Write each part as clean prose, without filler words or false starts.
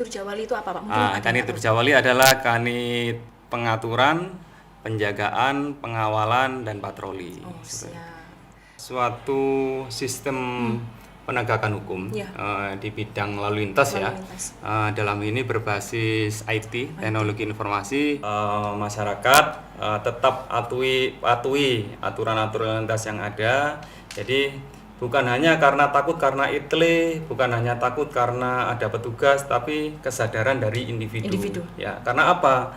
Turjawali itu apa Pak? Mungkin ada Kanit yang tahu. Turjawali adalah kanit pengaturan, penjagaan, pengawalan, dan patroli. Oh, Seperti itu. siap. Suatu sistem penegakan hukum Ya. di bidang lalu lintas ya. Lalu lintas. Dalam ini berbasis IT, teknologi informasi. Masyarakat tetap patuhi aturan-aturan lalu lintas yang ada. Jadi bukan hanya karena takut karena ITLE, bukan hanya takut karena ada petugas, tapi kesadaran dari individu. Ya, karena apa?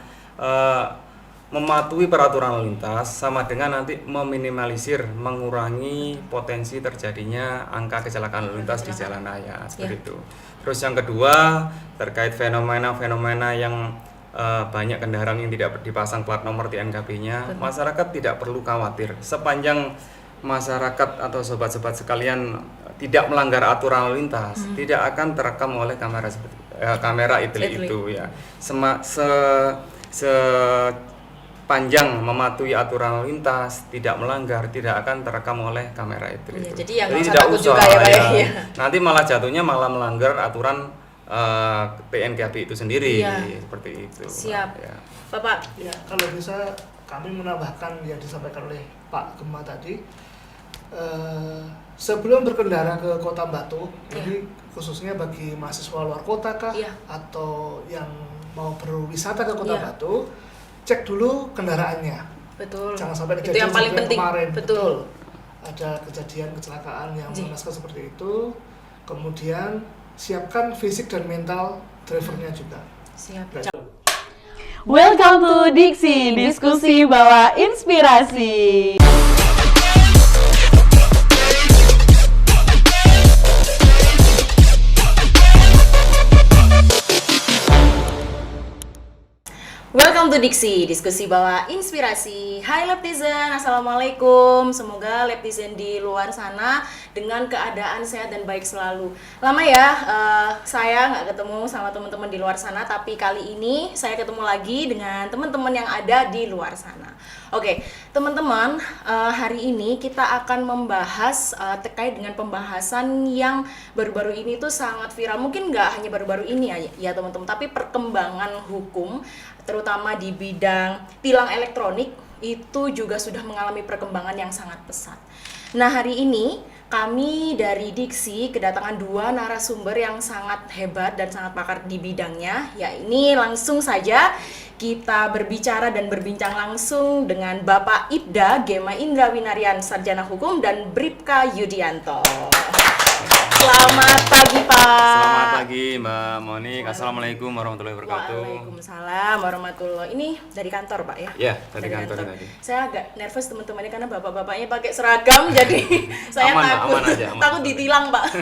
Mematuhi peraturan lalu lintas sama dengan nanti meminimalisir, mengurangi potensi terjadinya angka kecelakaan lalu lintas di jalan raya seperti itu. Terus yang kedua terkait fenomena-fenomena yang banyak kendaraan yang tidak dipasang plat nomor di NKB-nya, masyarakat tidak perlu khawatir sepanjang masyarakat atau sobat-sobat sekalian tidak melanggar aturan lalu lintas, tidak akan terekam oleh kamera ITLE itu ya. Sepanjang mematuhi aturan lalu lintas, tidak melanggar, tidak akan terekam oleh kamera ITLE itu. Jadi yang Jadi nggak usah tidak takut usah juga ya Pak ya. ya. Nanti malah jatuhnya malah melanggar aturan PNKB itu sendiri seperti itu. Siap. Ya. Bapak. Ya, kalau bisa kami menambahkan yang disampaikan oleh Pak Gema tadi. Sebelum berkendara ke Kota Batu, ini khususnya bagi mahasiswa luar kota kah atau yang mau berwisata ke Kota Batu, cek dulu kendaraannya. Betul. Jangan sampai itu kejadian yang paling penting. Kemarin. Betul. Ada kejadian kecelakaan yang mengenaskan seperti itu. Kemudian siapkan fisik dan mental drivernya juga. Siap. Welcome to Diksi, diskusi bawa inspirasi. Welcome to Diksi, diskusi bawa inspirasi. Hai Leptizen, Assalamualaikum. Semoga Leptizen di luar sana dengan keadaan sehat dan baik selalu. Lama ya, saya nggak ketemu sama teman-teman di luar sana, tapi kali ini saya ketemu lagi dengan teman-teman yang ada di luar sana. Oke, teman-teman, hari ini kita akan membahas terkait dengan pembahasan yang baru-baru ini tuh sangat viral. Mungkin nggak hanya baru-baru ini ya teman-teman, tapi perkembangan hukum terutama di bidang tilang elektronik itu juga sudah mengalami perkembangan yang sangat pesat. Nah, hari ini kami dari Diksi kedatangan dua narasumber yang sangat hebat dan sangat pakar di bidangnya. Ya, ini langsung saja kita berbicara dan berbincang langsung dengan Bapak Ibda Gema Indra Winarian, Sarjana Hukum, dan Bribka Yudianto. Selamat pagi Pak. Selamat pagi Mbak Monik. Assalamualaikum warahmatullahi wabarakatuh. Waalaikumsalam warahmatullahi. Ini dari kantor Pak ya? Ya, dari kantor tadi. Saya agak nervous teman-teman karena bapak-bapaknya pakai seragam jadi saya aman aja. Takut ditilang Pak.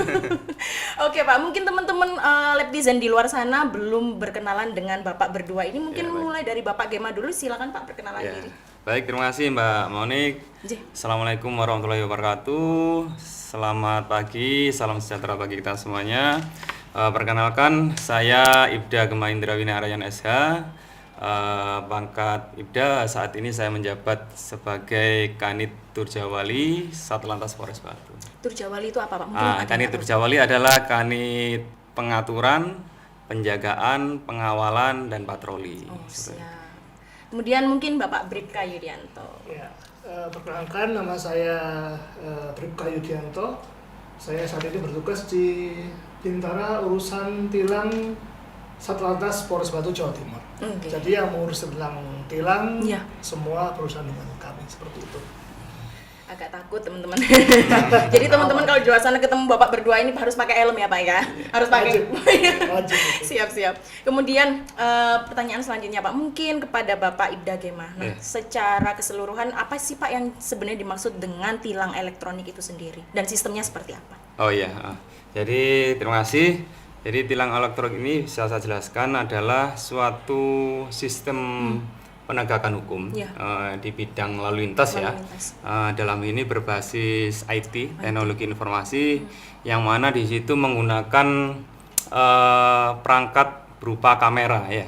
Oke Pak, mungkin teman-teman Leptizen di luar sana belum berkenalan dengan Bapak berdua ini. Mungkin mulai dari Bapak Gema dulu, silakan Pak perkenalan diri. Baik, terima kasih Mbak Monik. Assalamualaikum warahmatullahi wabarakatuh. Selamat pagi, salam sejahtera bagi kita semuanya. Perkenalkan, saya Ibda Gema Indra Winarian SH. Pangkat Ibda, saat ini saya menjabat sebagai Kanit Turjawali Satlantas Polres Batu. Turjawali itu apa Pak? Kanit Turjawali adalah kanit pengaturan, penjagaan, pengawalan, dan patroli. Oh, siap. Kemudian mungkin Bapak Bribka Yudianto. Ya, perkenalkan nama saya Bribka Yudianto. Saya saat ini bertugas di Bintara urusan tilang Satlantas Polres Batu Jawa Timur. Jadi yang mengurus tentang tilang semua perusahaan dengan kami seperti itu. Agak takut teman-teman. Jadi teman-teman kalau di luar sana ketemu Bapak berdua ini harus pakai helm ya Pak ya? Harus pakai. Wajib. Siap. Kemudian pertanyaan selanjutnya Pak, mungkin kepada Bapak Ibda Gema. Nah, secara keseluruhan apa sih Pak yang sebenarnya dimaksud dengan tilang elektronik itu sendiri dan sistemnya seperti apa? Oh iya, jadi terima kasih. Jadi tilang elektronik ini bisa saya jelaskan adalah suatu sistem penegakan hukum di bidang lalu lintas ya. Dalam ini berbasis IT, teknologi informasi, yang mana di situ menggunakan perangkat berupa kamera ya,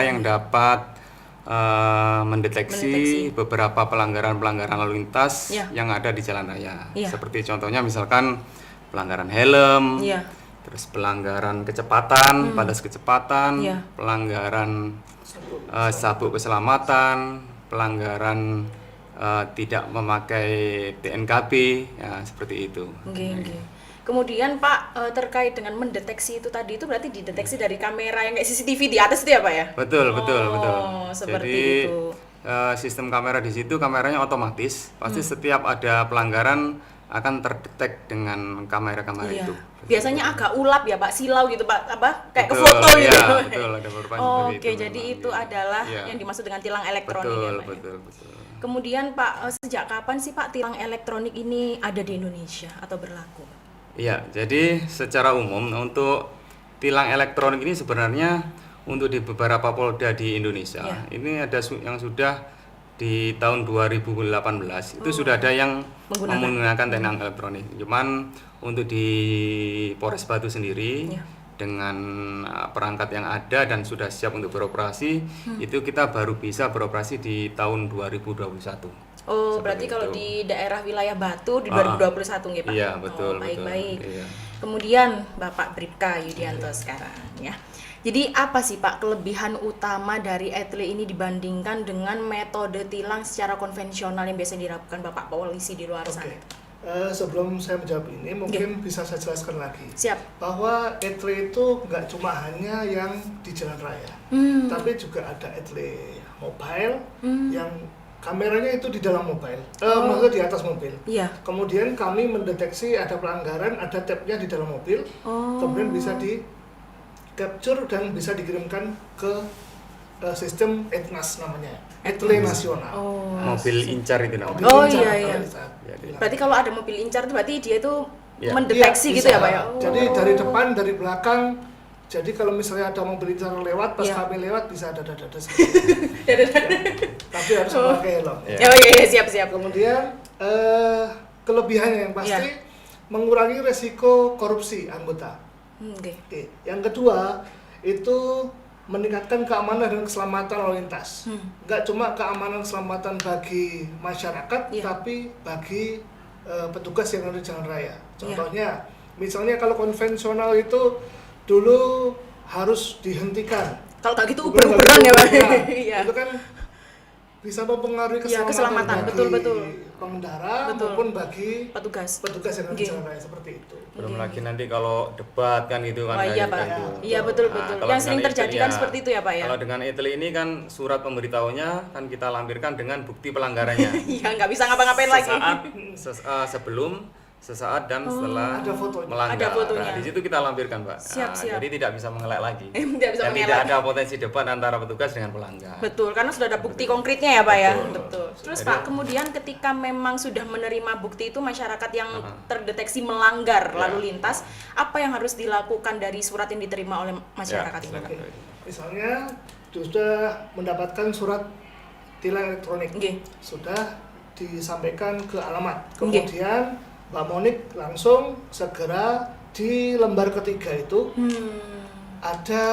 yang dapat mendeteksi beberapa pelanggaran lalu lintas yang ada di jalan raya. Seperti contohnya misalkan pelanggaran helm, terus pelanggaran kecepatan, batas kecepatan, Iya. pelanggaran sabuk keselamatan, pelanggaran tidak memakai TNKB, ya seperti itu. Nggih. Kemudian Pak, terkait dengan mendeteksi itu tadi, itu berarti dideteksi dari kamera yang kayak CCTV di atas itu ya Pak ya? Betul, betul. Seperti Jadi itu. sistem kamera di situ kameranya otomatis, pasti setiap ada pelanggaran akan terdetek dengan kamera-kamera Iya. itu. Biasanya agak ulap ya Pak, silau gitu Pak, apa kayak ke Betul, foto gitu. iya, betul, ada beberapa seperti Oke, itu jadi memang, itu iya. adalah Iya. yang dimaksud dengan tilang elektronik Betul, ya Pak. Ya? betul. Kemudian Pak, sejak kapan sih Pak tilang elektronik ini ada di Indonesia atau berlaku? Iya, jadi secara umum untuk tilang elektronik ini sebenarnya untuk di beberapa polda di Indonesia, Iya. ini ada yang sudah di tahun 2018 itu sudah ada yang menggunakan tilang elektronik. Cuman untuk di Polres Batu sendiri Iya. dengan perangkat yang ada dan sudah siap untuk beroperasi, itu kita baru bisa beroperasi di tahun 2021. Oh, Seperti berarti kalau itu. di daerah wilayah Batu di 2021 nggih Pak? Iya, betul, Oh, baik-baik. betul. Iya. Kemudian Bapak Bribka Yudianto sekarang ya. Jadi apa sih Pak kelebihan utama dari etle ini dibandingkan dengan metode tilang secara konvensional yang biasa dilakukan Bapak polisi di luar sana? Sebelum saya menjawab ini, mungkin bisa saya jelaskan lagi. Siap. Bahwa etle itu nggak cuma hanya yang di jalan raya, tapi juga ada etle mobile yang kameranya itu di dalam mobil, maksudnya di atas mobil. Iya. Kemudian kami mendeteksi ada pelanggaran, ada tabnya di dalam mobil, kemudian bisa di capture dan bisa dikirimkan ke sistem ETNAS namanya, etle nasional. Mobil incar itu namanya. Mobil Oh, incar, iya, iya. kalau bisa bilang. Berarti kalau ada mobil incar itu berarti dia itu Iya. mendeteksi Iya, gitu bisa. ya Pak ya? Jadi dari depan, dari belakang. Jadi kalau misalnya ada mobil incar lewat, pas Iya. kami lewat bisa dada-dada seperti itu. Ya. Tapi harus memakai helm. Iya. Oh iya, siap. Kemudian kelebihannya yang pasti Iya. mengurangi resiko korupsi anggota. Oke. Oke. Yang kedua itu meningkatkan keamanan dan keselamatan lalu lintas. Nggak cuma keamanan keselamatan bagi masyarakat, Iya. tapi bagi petugas yang ada di jalan raya. Iya. Contohnya, misalnya kalau konvensional itu dulu harus dihentikan. Kalau kayak gitu Bukan uber-uberan ya Pak? Nah, Iya. itu kan bisa mempengaruhi Iya, keselamatan, keselamatan, bagi betul. pengendara Betul. maupun bagi Petugas. petugas yang ada di Oke. jalan raya seperti itu. Belum lagi nanti kalau debat kan gitu kan. Wah, iya, kayak Pak. gitu. Iya, betul. kalau Yang sering dengan terjadi etle kan seperti itu ya, Pak, ya? Kalau dengan etle ini kan surat pemberitahunya kan kita lampirkan dengan bukti pelanggarannya. Iya, nggak bisa ngapa-ngapain lagi. Sebelum, sesaat dan setelah Ada fotonya. melanggar. Ada fotonya. Nah, di situ kita lampirkan, Pak. Siap. Jadi tidak bisa mengelak lagi. Tidak bisa Dan mengelak. tidak ada potensi debat antara petugas dengan pelanggar. Betul, karena sudah ada bukti konkretnya ya Pak ya. Betul. Betul. Terus Jadi- Pak, kemudian ketika memang sudah menerima bukti itu masyarakat yang terdeteksi melanggar Ya. lalu lintas, apa yang harus dilakukan dari surat yang diterima oleh masyarakat Ya, ini? silakan. Oke. Misalnya sudah mendapatkan surat tilang elektronik, Nggih. sudah disampaikan ke alamat. Nggih. Kemudian Mbak Monik langsung segera di lembar ketiga itu ada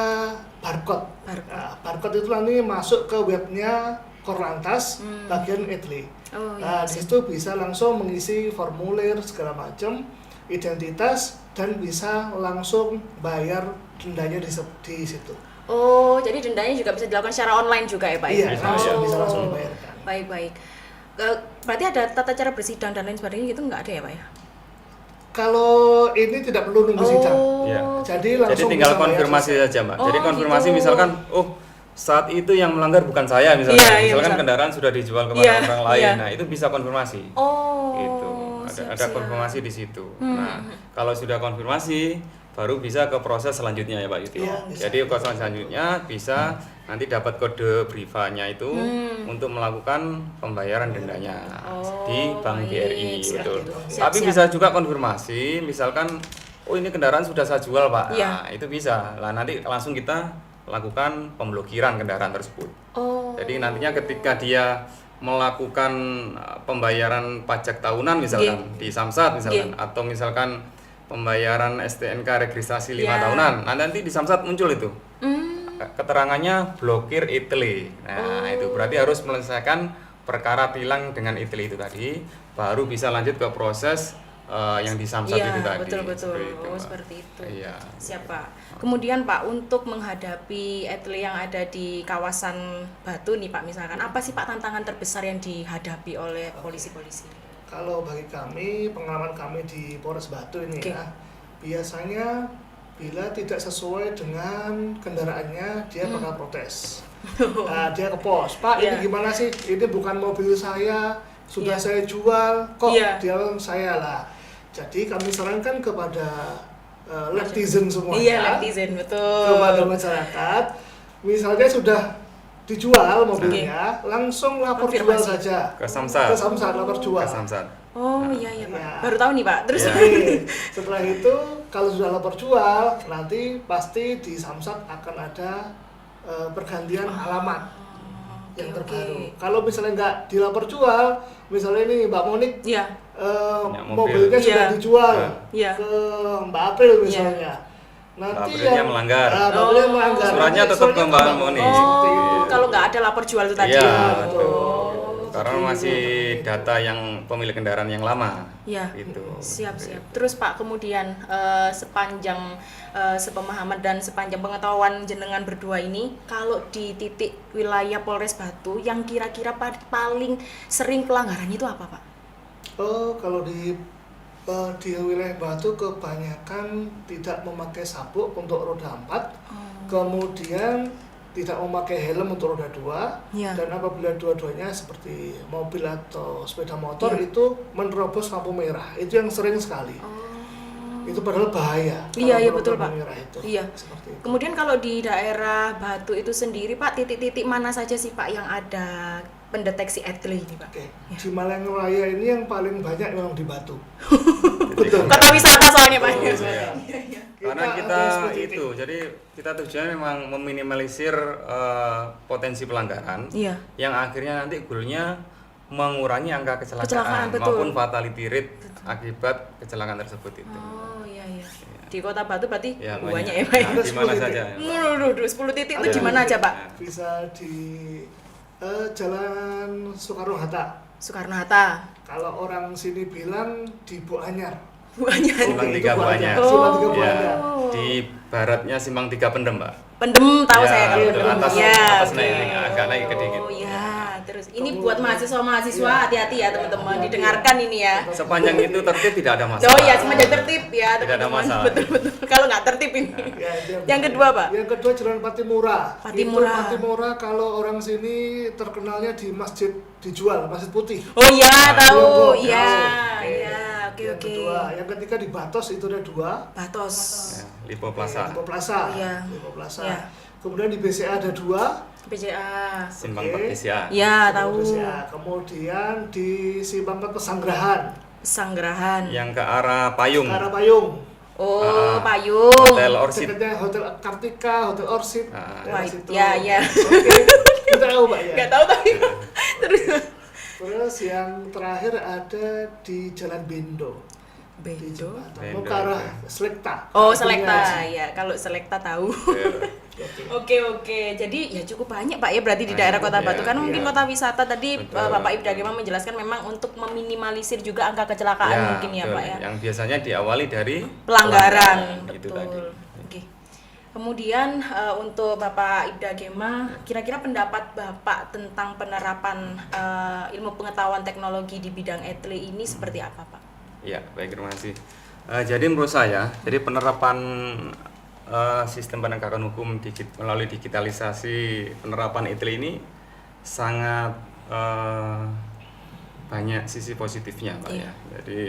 barcode. Barcode. Nah, barcode itu nanti masuk ke webnya Korlantas bagian etle. Oh, Nah, iya. di situ bisa langsung mengisi formulir segala macam, identitas, dan bisa langsung bayar dendanya di situ. Oh, jadi dendanya juga bisa dilakukan secara online juga ya Pak? Iya, ya? bisa langsung dibayarkan. Baik. Berarti ada tata cara bersidang dan lain sebagainya gitu nggak ada ya Pak ya? Kalau ini tidak perlu nunggu sidang. Iya. Jadi Jadi langsung tinggal bisa bayar konfirmasi selesai. saja, Mbak. Oh, Jadi konfirmasi gitu. misalkan, saat itu yang melanggar bukan saya misalkan. Iya, Misalkan misal. kendaraan sudah dijual kepada Iya, orang lain. iya. Nah, itu bisa konfirmasi. Oh, Gitu. Ada siap-siap. konfirmasi di situ. Nah, kalau sudah konfirmasi baru bisa ke proses selanjutnya ya Pak Yuti. Iya, bisa. Jadi proses selanjutnya bisa nanti dapat kode brivanya itu untuk melakukan pembayaran dendanya di Bank baik. BRI Siap, betul. gitu. Tapi Siap-siap. bisa juga konfirmasi misalkan ini kendaraan sudah saya jual Pak. Iya. Nah, itu bisa. Lah nanti langsung kita lakukan pemblokiran kendaraan tersebut. Oh. Jadi nantinya ketika dia melakukan pembayaran pajak tahunan misalkan di Samsat misalkan atau misalkan pembayaran STNK registrasi 5 Ya. tahunan. Nah, nanti di Samsat muncul itu. Keterangannya blokir etle. Nah, itu berarti harus menyelesaikan perkara tilang dengan etle itu tadi baru bisa lanjut ke proses yang di Samsat Iya, itu tadi. betul-betul. Seperti itu, Oh, Mbak. seperti itu. Iya. Siapa? Kemudian Pak, untuk menghadapi atlet yang ada di kawasan Batu nih Pak, misalkan apa sih Pak tantangan terbesar yang dihadapi oleh polisi-polisi? Kalau bagi kami, pengalaman kami di Polres Batu ini Oke. ya, biasanya bila tidak sesuai dengan kendaraannya, dia bakal protes. Nah, dia ke pos, Pak Iya. ini gimana sih? Ini bukan mobil saya, sudah Iya. saya jual, kok Iya. dia saya lah. Jadi kami sarankan kepada netizen semuanya, Iya, netizen, betul. kepada masyarakat, misalnya sudah dijual mobilnya, langsung lapor jual Konfirmasi. saja. Ke Samsat. Ke Samsat, lapor jual. Ke Samsat. Oh iya iya Pak. Iya. Baru tahu nih Pak. Terus Iya. Oke, setelah itu kalau sudah lapor jual, nanti pasti di Samsat akan ada pergantian alamat yang oke, terbaru. oke. Kalau misalnya nggak dilapor jual, misalnya ini Mbak Monik Iya. Punya mobil. mobilnya sudah Iya. dijual Iya. ke Mbak April misalnya. Nanti Mbak Aprilnya melanggar. Mbak Aprilnya melanggar. Suratnya Nanti tetap ke Mbak Monik. Monik. Seperti itu. Oh, kalau nggak ada lapor jual itu tadi. Iya, betul. Karena masih data yang pemilik kendaraan yang lama. Iya. Itu. Siap siap. Terus Pak, kemudian sepanjang sepemahaman dan sepanjang pengetahuan jenengan berdua ini, kalau di titik wilayah Polres Batu yang kira-kira paling sering pelanggaran itu apa Pak? Kalau di wilayah Batu kebanyakan tidak memakai sabuk untuk roda 4, kemudian tidak memakai helm untuk roda 2, Iya. dan apabila dua-duanya seperti mobil atau sepeda motor Iya. itu menerobos lampu merah, itu yang sering sekali. Itu padahal bahaya. Iya, kalau iya, menerobos betul, lampu Pak. merah itu. Iya. Seperti itu. Kemudian kalau di daerah Batu itu sendiri Pak, titik-titik mana saja sih Pak yang ada pendeteksi etle ini Pak? Oke, Ya. di Malang Raya ini yang paling banyak memang di Batu. Betul. Kota wisata soalnya Pak. Oh, iya. Karena kita ada 10 titik. itu, jadi kita tujuannya memang meminimalisir potensi pelanggaran Iya. yang akhirnya nanti goalnya mengurangi angka Kecelakaan, kecelakaan betul. maupun fatality rate akibat kecelakaan tersebut itu. Oh iya iya. Di Kota Batu berarti Ya, banyak ya banyak. Pak. ya? Ada Di mana 10 saja. titik. ya, Pak. 10 titik itu Ada di mana aja Pak? Bisa di Jalan Soekarno-Hatta. Soekarno-Hatta. Kalau orang sini bilang di Buanyar. Banyak. Simpang Oke, Tiga itu Buanyar. Simpang Tiga Oh. Buanyar. Ya, di baratnya Simpang Tiga Pendem, Mbak. Pendem tahu Ya, saya kalau betul. pendem. Atas- Ya, atas oke. naik, agak naik sedikit. Oh iya, terus ini Kemudian- buat mahasiswa-mahasiswa Iya. hati-hati ya teman-teman, Hati-hati. didengarkan ini ya. Sepanjang itu tertib tidak ada masalah. Oh iya, semuanya tertib ya Tidak ada teman-teman. masalah. Betul-betul. Kalau nggak tertib ini. Ya, itu Yang kedua, Pak? Yang kedua Jalan Patimura. Patimura. Itu Patimura kalau orang sini terkenalnya di masjid dijual, Masjid Putih. Oh iya, tahu. Lombok, Iya, tahu. iya. Oke, Yang oke. kedua, yang ketiga di Batos itu ada 2. Batos. Ya, Lipo Plaza. Lipo Plaza. Iya. Lipo Plaza. Iya. Kemudian di BCA ada 2. BCA. Simpang Oke. Pertisia. Iya, tahu. BCA. Kemudian di Simpang Pesanggerahan, Pesanggerahan. Yang ke arah Payung. ke arah Payung. Oh, Ah, Payung. Hotel Orchid. Dekatnya Hotel Kartika, Hotel Orchid. Ah. daerah Wah, situ. ya, ya. Oke. Kita tahu, Mbak ya. Nggak tahu tapi terus. Terus yang terakhir ada di Jalan Bendo. Di Bendo. jembatan. Bendo, Mau ke arah oke. Selekta. Oh, Arahnya Selekta sih. ya. Kalau Selekta tahu. Ya. Oke. Oke. Jadi ya cukup banyak Pak ya berarti di Banyak, daerah Kota Batu. ya, Karena mungkin iya. kota wisata tadi Betul. Bapak Ibda Gema menjelaskan memang untuk meminimalisir juga angka kecelakaan mungkin ya betul. Pak ya. Yang biasanya diawali dari Pelanggaran. itu Betul. tadi. Oke. Kemudian untuk Bapak Ibda Gema, kira-kira pendapat Bapak tentang penerapan ilmu pengetahuan teknologi di bidang etle ini seperti apa Pak? Ya, baik, terima kasih. Jadi menurut saya, jadi penerapan sistem penegakan hukum melalui digitalisasi penerapan ITIL ini sangat banyak sisi positifnya, Pak Iya. ya. Jadi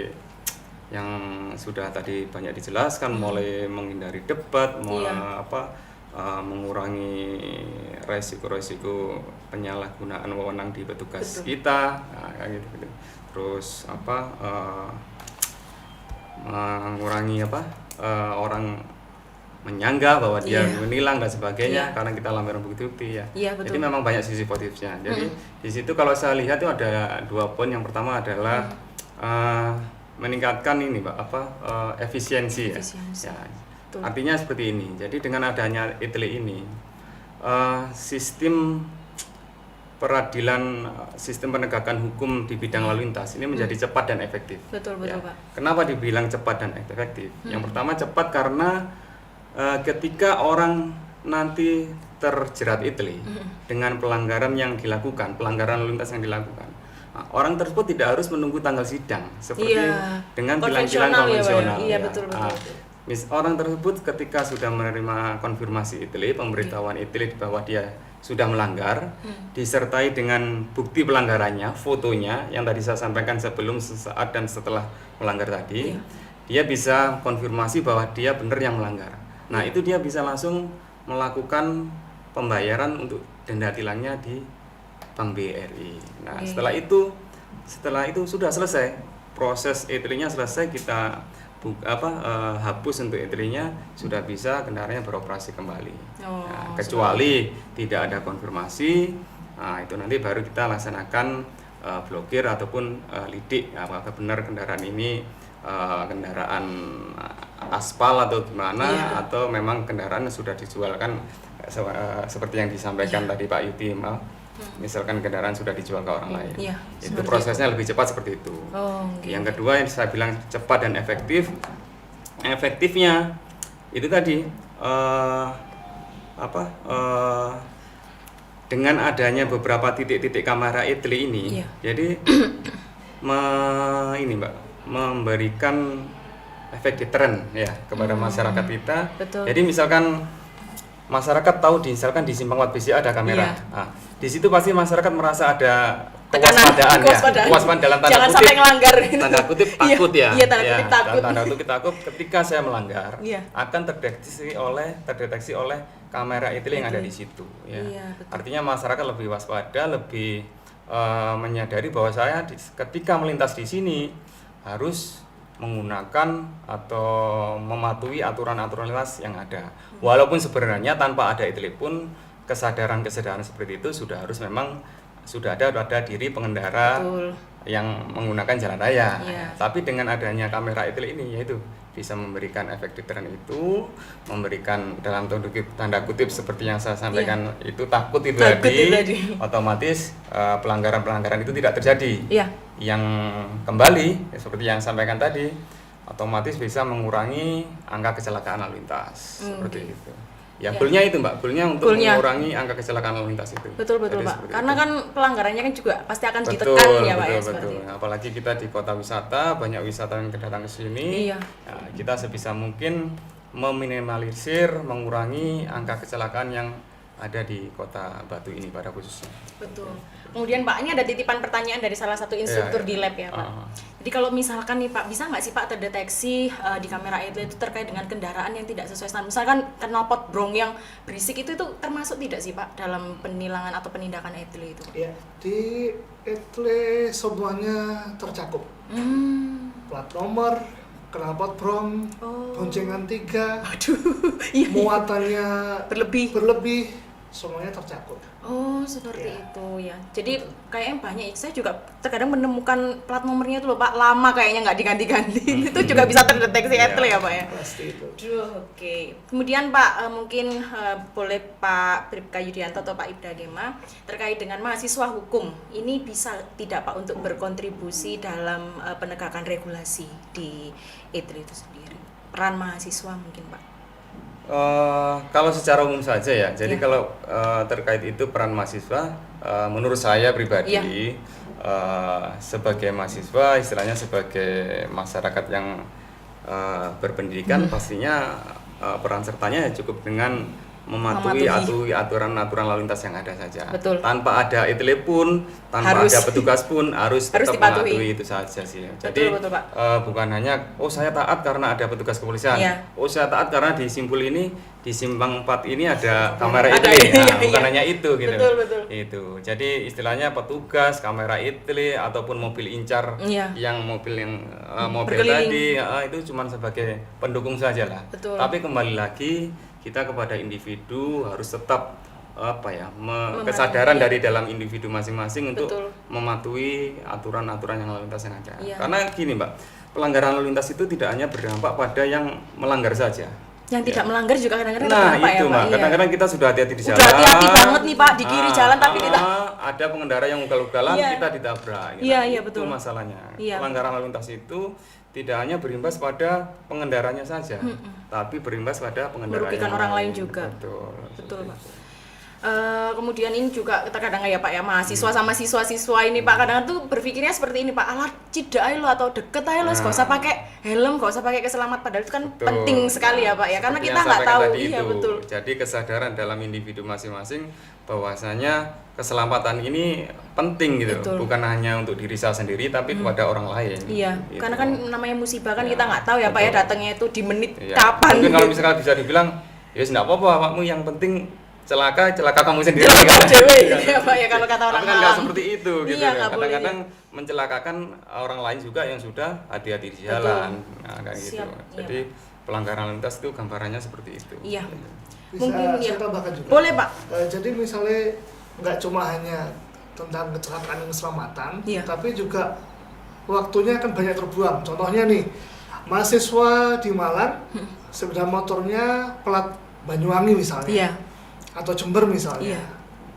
yang sudah tadi banyak dijelaskan, mulai menghindari debat, mulai Iya. mengurangi resiko-resiko penyalahgunaan wewenang di petugas Betul. kita, nah, kayak gitu. Terus mengurangi orang menyanggah bahwa dia Iya. menilang dan sebagainya Iya. karena kita lampiran bukti-bukti ya. Iya, betul. Jadi memang banyak sisi positifnya. Jadi di situ kalau saya lihat itu ada 2 poin. Yang pertama adalah meningkatkan ini Pak efisiensi ya. Efisiensi. Ya. Betul. Artinya seperti ini. Jadi dengan adanya ITIL ini sistem peradilan sistem penegakan hukum di bidang lalu lintas ini menjadi cepat dan efektif. Betul, Ya. Pak. Kenapa dibilang cepat dan efektif? Yang pertama cepat karena ketika orang nanti terjerat ITLE dengan pelanggaran yang dilakukan, pelanggaran lalu lintas yang dilakukan, orang tersebut tidak harus menunggu tanggal sidang seperti dengan tilang-tilang konvensional. Iya, ya. betul. Orang tersebut ketika sudah menerima konfirmasi ITLE, pemberitahuan ITLE bahwa dia sudah melanggar, disertai dengan bukti pelanggarannya, fotonya yang tadi saya sampaikan sebelum, sesaat dan setelah melanggar tadi, dia bisa konfirmasi bahwa dia benar yang melanggar. Nah, itu dia bisa langsung melakukan pembayaran untuk denda tilangnya di Bank BRI. Nah, setelah itu sudah selesai proses ITLE-nya, selesai, kita hapus untuk ITLE-nya, sudah bisa kendaraannya beroperasi kembali. Nah, kecuali tidak ada konfirmasi, nah itu nanti baru kita laksanakan blokir ataupun lidik apakah benar kendaraan ini kendaraan aspal atau gimana, atau memang kendaraan sudah dijualkan seperti yang disampaikan tadi Pak Yuti, misalkan kendaraan sudah dijual ke orang lain. Itu prosesnya lebih cepat seperti itu. Yang kedua yang saya bilang cepat dan efektif, efektifnya itu tadi dengan adanya beberapa titik-titik kamera ITLE ini, jadi memberikan efek deteren ya kepada masyarakat kita. Jadi misalkan masyarakat tahu misalkan di simpang 4 BCA ada kamera. Nah, di situ pasti masyarakat merasa ada kewaspadaan ya. Kewaspadaan dalam tanda jangan kutip. Sampai ngelanggar. Tanda kutip takut ya. Iya, tanda kutip takut. Tanda kutip takut ketika saya melanggar akan terdeteksi oleh kamera ITLE yang ada di situ ya. Artinya masyarakat lebih waspada, lebih menyadari bahwa saya ketika melintas di sini harus menggunakan atau mematuhi aturan-aturan lintas yang ada. Walaupun sebenarnya tanpa ada ITLE pun kesadaran seperti itu sudah harus memang sudah ada pada diri pengendara yang menggunakan jalan raya. Tapi dengan adanya kamera ITLE ini yaitu bisa memberikan efek deteren itu, memberikan dalam tanda kutip seperti yang saya sampaikan itu takut itu tadi, otomatis pelanggaran-pelanggaran itu tidak terjadi. Yang kembali seperti yang sampaikan tadi, otomatis bisa mengurangi angka kecelakaan lalu lintas seperti itu. Ya, goalnya itu Mbak, goalnya untuk mengurangi angka kecelakaan lalu lintas itu. Betul Pak, karena kan pelanggarannya kan juga pasti akan ditekan ya Pak ya. Betul. Apalagi kita di kota wisata, banyak wisatawan yang datang ke sini. Nah, kita sebisa mungkin meminimalisir, mengurangi angka kecelakaan yang ada di kota Batu ini pada khususnya. Betul. Kemudian Pak, ini ada titipan pertanyaan dari salah satu instruktur di lab ya Pak. Jadi kalau misalkan nih Pak, bisa nggak sih Pak terdeteksi di kamera itu terkait dengan kendaraan yang tidak sesuai standar? Misalkan knalpot brong yang berisik itu termasuk tidak sih Pak dalam penilangan atau penindakan ITLE itu? Iya, di ITLE semuanya tercakup. Plat nomor, knalpot brong, boncengan 3, muatannya berlebih, semuanya tercakup. Oh, seperti itu ya. Jadi kayaknya banyak, saya juga terkadang menemukan plat nomornya itu loh Pak, lama kayaknya nggak diganti-ganti. Itu juga bisa terdeteksi ITLE ya Pak ya. Pasti itu. Oke. Kemudian Pak, mungkin boleh Pak Bribka Yudianto atau Pak Ibda Dema terkait dengan mahasiswa hukum. Ini bisa tidak Pak untuk berkontribusi dalam penegakan regulasi di ITLE itu sendiri? Peran mahasiswa mungkin Pak. Kalau secara umum saja ya, jadi kalau terkait itu peran mahasiswa, menurut saya pribadi sebagai mahasiswa, istilahnya sebagai masyarakat yang berpendidikan, pastinya peran sertanya cukup dengan mematuhi aturan-aturan lalu lintas yang ada saja. Tanpa ada ITLE pun, tanpa ada petugas pun harus tetap mematuhi itu saja sih. Jadi bukan hanya saya taat karena ada petugas kepolisian, saya taat karena di simpul ini, di simpang 4 ini ada kamera ITLE. Bukan hanya itu gitu. Itu. Jadi istilahnya petugas, kamera ITLE ataupun mobil incar yang mobil tadi itu cuma sebagai pendukung saja lah. Tapi kembali lagi kita kepada individu harus tetap kesadaran dari dalam individu masing-masing untuk mematuhi aturan-aturan yang lalu lintas yang ada. Karena gini Mbak, pelanggaran lalu lintas itu tidak hanya berdampak pada yang melanggar saja, Yang tidak melanggar juga kadang-kadang Nah terjadi, Pak, itu ya, Pak? Mbak, Iya. kadang-kadang kita sudah hati-hati di jalan. Udah hati-hati banget nih, Pak, di kiri jalan, tapi kita ada pengendara yang ugal-ugalan, Iya. kita ditabrak. gitu. Iya, iya, Itu betul. masalahnya. Iya. Pelanggaran lalu lintas itu tidak hanya berimbas pada pengendaranya saja, tapi berimbas pada pengendara Merugikan yang orang lain juga. Betul. Betul, seperti Pak. itu. Kemudian ini juga terkadang ya Pak ya, mahasiswa sama siswa-siswa ini Pak kadang tuh berpikirnya seperti ini Pak, alah cidak aja lo atau deket aja lo, gak usah pakai helm, gak usah pakai keselamatan, padahal itu kan Betul. penting sekali ya Pak ya, karena Seperti kita yang nggak sampaikan tahu. tadi Iya itu. betul. Jadi kesadaran dalam individu masing-masing bahwasanya keselamatan ini penting gitu, Betul. bukan hanya untuk diri saya sendiri tapi kepada orang lain. Iya, Gitu. karena kan namanya musibah kan Ya, kita nggak tahu ya Pak ya, betul. datangnya itu di menit Iya. kapan. Mungkin kalau gitu. misalkan bisa dibilang, ya tidak apa-apa awakmu, yang penting celaka kamu sendiri. Celaka kan? dewe, Iya. gitu ya, Pak, ya, kalau kata orang Tapi kan nggak Malang. seperti itu gitu. Iya, kan. nggak boleh, Kadang-kadang mencelakakan orang lain juga yang sudah hati-hati di jalan. Nah, kayak gitu. Siap, iya, Jadi pelanggaran lalu lintas itu gambarannya seperti itu. Iya. Bisa Mungkin saya ya. tambahkan juga. Boleh Pak. Jadi misalnya nggak cuma hanya tentang kecelakaan dan keselamatan, Iya. tapi juga waktunya akan banyak terbuang. Contohnya nih, mahasiswa di Malang, sepeda motornya plat Banyuwangi misalnya, Iya. atau Jember misalnya, Iya.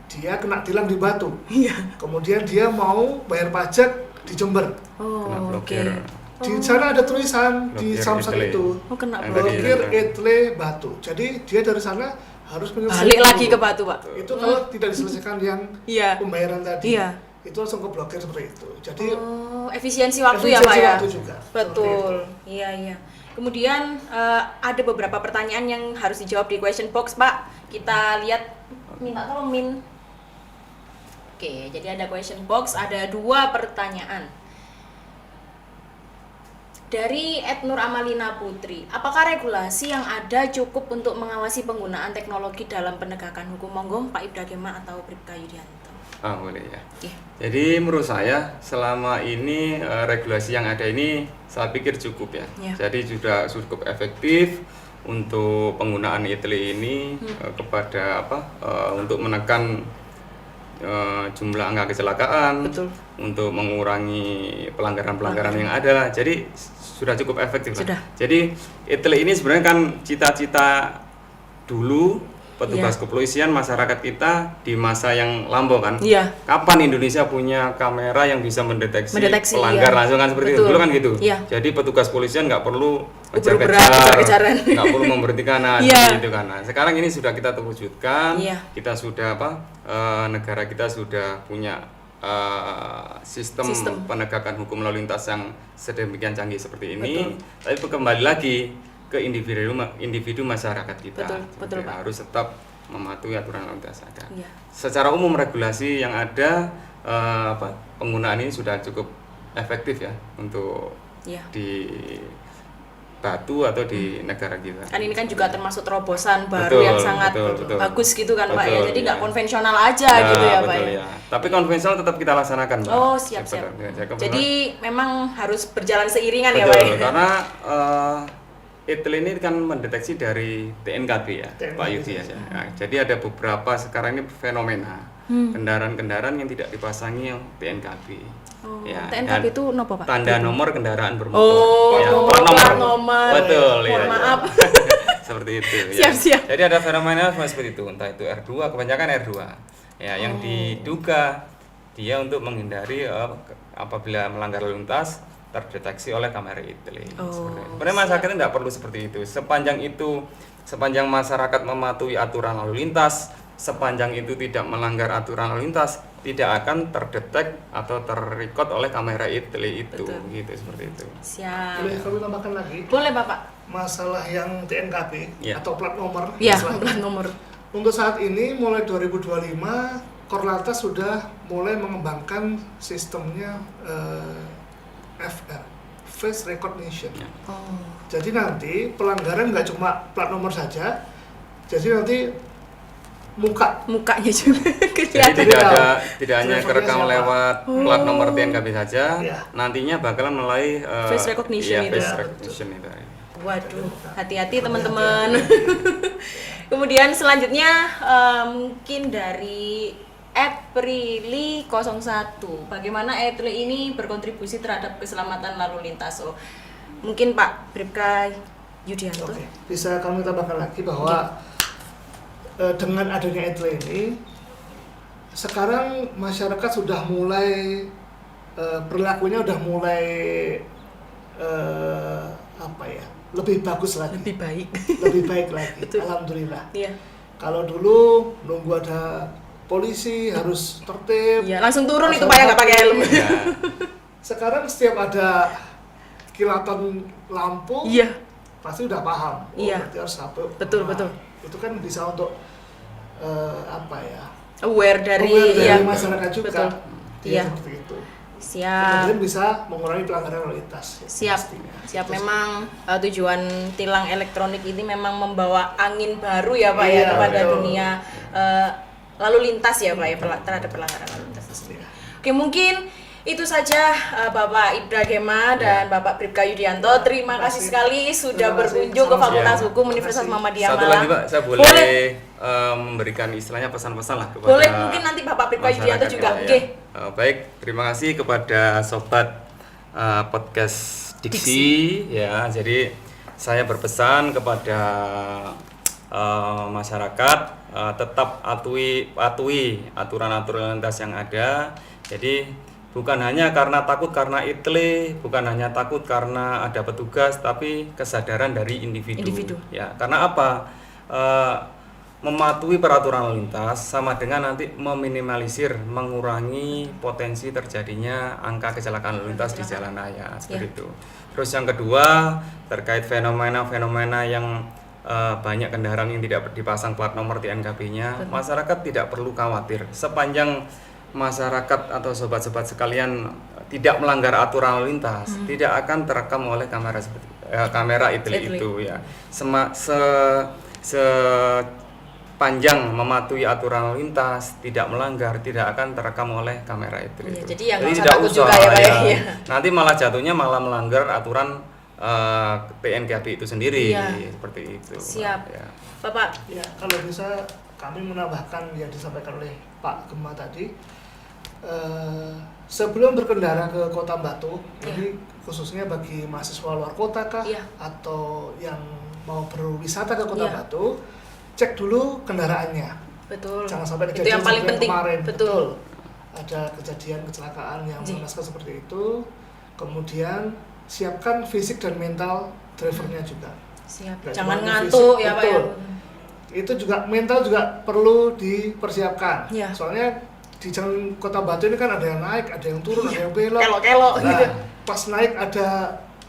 dia kena tilang di Batu, Iya. kemudian dia mau bayar pajak di Jember. Kena Oh, oke. blokir. Di sana ada tulisan di Blokir Samsung Itle. itu, Oh, kena Yang blokir tadi, Etle Batu. Jadi dia dari sana harus menyelesaikan Balik lagi dulu. ke Batu Pak. Itu kalau tidak diselesaikan yang Iya. pembayaran tadi, Iya. itu langsung ke blokir seperti itu. Jadi Oh, efisiensi waktu ya efisiensi Pak ya. waktu juga. Betul. Iya, iya. Kemudian ada beberapa pertanyaan yang harus dijawab di question box, Pak. Kita lihat, minta tolong Min. Oke, jadi ada question box, ada 2 pertanyaan. Dari Nur Amalina Putri, apakah regulasi yang ada cukup untuk mengawasi penggunaan teknologi dalam penegakan hukum? Monggo Pak Ibda Kema atau Bribka Yudianto. Ah, boleh ya. Iya. Jadi menurut saya selama ini regulasi yang ada ini saya pikir cukup ya. Ya. Jadi sudah cukup efektif untuk penggunaan ITLE ini kepada untuk menekan jumlah angka kecelakaan, Betul. untuk mengurangi pelanggaran-pelanggaran yang ada. Jadi sudah cukup efektif lah. Sudah. Jadi ITLE ini sebenarnya kan cita-cita dulu petugas kepolisian masyarakat kita di masa yang lampau kan. Iya. Kapan Indonesia punya kamera yang bisa mendeteksi, Mendeteksi, pelanggar iya. langsung kan seperti Betul. itu. Dulu kan gitu. Iya. Jadi petugas polisian nggak perlu Uber-uberan, kejar-kejaran. nggak perlu memberhentikan Iya. gitu kan. Nah, sekarang ini sudah kita terwujudkan. Iya. Kita sudah negara kita sudah punya sistem penegakan hukum lalu lintas yang sedemikian canggih seperti ini. Tapi kembali lagi ke individu masyarakat kita. Betul, Jadi Pak. harus tetap mematuhi aturan lalu lintas ada. Iya. Secara umum regulasi yang ada penggunaan ini sudah cukup efektif ya untuk Iya. di Batu atau di negara kita. Kan ini kan juga termasuk terobosan baru Betul, yang sangat betul. bagus gitu kan Pak ya. Betul, Jadi nggak iya. konvensional aja gitu ya Pak betul, ya. ya. Tapi konvensional tetap kita laksanakan, Mbak. Oh, siap. Sebenarnya. Jadi memang harus berjalan seiringan ya betul, Pak ya. karena ITLE ini kan mendeteksi dari TNKB ya, TNKB, Pak Yudi ya. Nah, jadi ada beberapa sekarang ini fenomena kendaraan-kendaraan yang tidak dipasangi TNKB. Oh, Ya, TNKB dan itu nopo Pak? tanda nomor kendaraan bermotor. Oh, Ya, plat nomor. Betul, Mohon ya. maaf. Seperti itu. Siap-siap. Jadi ada fenomena seperti itu, entah itu R2, kebanyakan R2. Ya, yang diduga dia untuk menghindari apabila melanggar lalu lintas terdeteksi oleh kamera ITLE. Sebenarnya masyarakat tidak perlu seperti itu. Sepanjang masyarakat mematuhi aturan lalu lintas, sepanjang itu tidak melanggar aturan lalu lintas, tidak akan terdetek atau terrecord oleh kamera ITLE itu. Betul. Gitu, seperti itu. Siap. boleh kami tambahkan lagi Boleh Bapak? masalah yang TNKB Iya. atau plat nomor. Iya, istilahnya. plat nomor. Untuk saat ini mulai 2025 Korlantas sudah mulai mengembangkan sistemnya FR, face recognition. Oh. Jadi nanti pelanggaran nggak cuma plat nomor saja, jadi nanti Mukanya juga Jadi kelihatan. tidak hanya Drivernya kerekam siapa? lewat plat nomor TNKB saja, Iya. nantinya bakalan mulai Face recognition iya, itu. face Ya, recognition itu. Waduh, hati-hati teman-teman. Kemudian selanjutnya mungkin dari @prilly01. Bagaimana ITLE ini berkontribusi terhadap keselamatan lalu lintas? Oh, mungkin Pak Bribka Yudianto. Oke, bisa kami tambahkan lagi bahwa dengan adanya etle ini, sekarang masyarakat sudah mulai perilakunya udah mulai lebih bagus lagi, lebih baik lagi. Betul. Alhamdulillah. Iya. Kalau dulu nunggu ada polisi harus tertib. Iya, langsung turun itu langsung Pak ya nggak pakai helm. Ya. Sekarang setiap ada kilatan lampu, Iya. pasti udah paham. Iya. Berarti harus satu. Betul, betul. Itu kan bisa untuk Aware dari aware iya. dari masyarakat juga. Betul. Iya. Seperti itu. Siap. Kemudian bisa mengurangi pelanggaran lalu lintas. Siap, pastinya. siap. Terus- Memang tujuan tilang elektronik ini memang membawa angin baru ya Pak ya Iya, kepada betul. dunia lalu lintas ya Pak ya terhadap pelanggaran lalu lintas itu sendiri. Oke, mungkin itu saja Bapak Ibra Gema dan Bapak Bribka Yudianto. Terima kasih sekali sudah Terima kasih. berkunjung ke Sama-sama. Fakultas Iya. Hukum Universitas Terima Muhammadiyah Satu Malang. lagi Pak, saya boleh, Boleh. memberikan istilahnya pesan-pesan lah kepada Boleh, mungkin nanti Bapak Bribka Yudianto masyarakat juga. ya. Oke. Baik, terima kasih kepada sobat podcast Diksi ya. Jadi saya berpesan kepada masyarakat tetap patuhi aturan-aturan lintas yang ada. Jadi bukan hanya karena takut karena itle, bukan hanya takut karena ada petugas, tapi kesadaran dari individu. Ya, karena apa? Mematuhi peraturan lalu lintas sama dengan nanti meminimalisir, mengurangi potensi terjadinya angka kecelakaan lalu lintas di jalan raya seperti itu. Terus yang kedua terkait fenomena-fenomena yang banyak kendaraan yang tidak dipasang plat nomor di NKB-nya, masyarakat tidak perlu khawatir sepanjang masyarakat atau sobat-sobat sekalian tidak melanggar aturan lalu lintas, tidak akan terekam oleh kamera seperti kamera itu ya. Sepanjang mematuhi aturan lalu lintas, tidak melanggar, tidak akan terekam oleh kamera itu. Iya, jadi ya nggak usah tidak takut usah, juga ya, Pak ya. Iya. Nanti malah jatuhnya malah melanggar aturan PNKB itu sendiri, Iya. seperti itu. Siap. Ya. Bapak. Ya, kalau bisa kami menambahkan yang disampaikan oleh Pak Gema tadi. Sebelum berkendara ke Kota Batu, ini khususnya bagi mahasiswa luar kota kah, Iya. atau yang mau berwisata ke Kota Iya. Batu, cek dulu kendaraannya. Betul. Jangan sampai Itu kejadian yang paling seperti penting. kemarin. Betul. Ada kejadian kecelakaan yang Ji. mengenaskan seperti itu. Kemudian siapkan fisik dan mental drivernya juga. Siap. Nggak Jangan cuma ngantuk fisik, ya Pak ya. betul. Itu juga mental juga perlu dipersiapkan. Iya. Soalnya di jalan Kota Batu ini kan ada yang naik, ada yang turun, ada yang belok. Kelok-kelok Nah, gitu. pas naik ada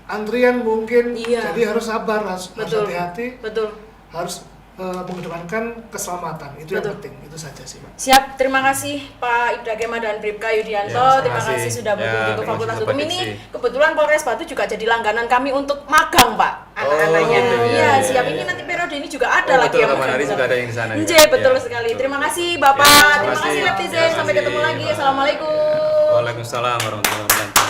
antrian mungkin, Iya. jadi harus sabar, harus Betul. hati-hati, Betul. harus mengedepankan keselamatan. Itu yang Betul. penting, itu saja sih, Pak. Siap, terima kasih Pak Ibra Gema dan Bribka Yudianto. Ya, terima terima kasih kasih. sudah berkunjung Ya, ke terima Fakultas kasih, Hukum Sobat ini. Diksi. Kebetulan Polres Batu juga jadi langganan kami untuk magang, Pak. Anak-anaknya. gitu, ya, Iya, ya, siap. ya, Ini ya. nanti periode ini juga ada Oh, lagi betul, yang kapan magang hari di juga sana. ada yang di sana. Nje, Ya. betul Ya, sekali. betul. Terima kasih Ya, Bapak. terima Terima kasih kasih. Netizen. Terima Sampai kasih. ketemu lagi. Assalamualaikum. Waalaikumsalam warahmatullahi wabarakatuh.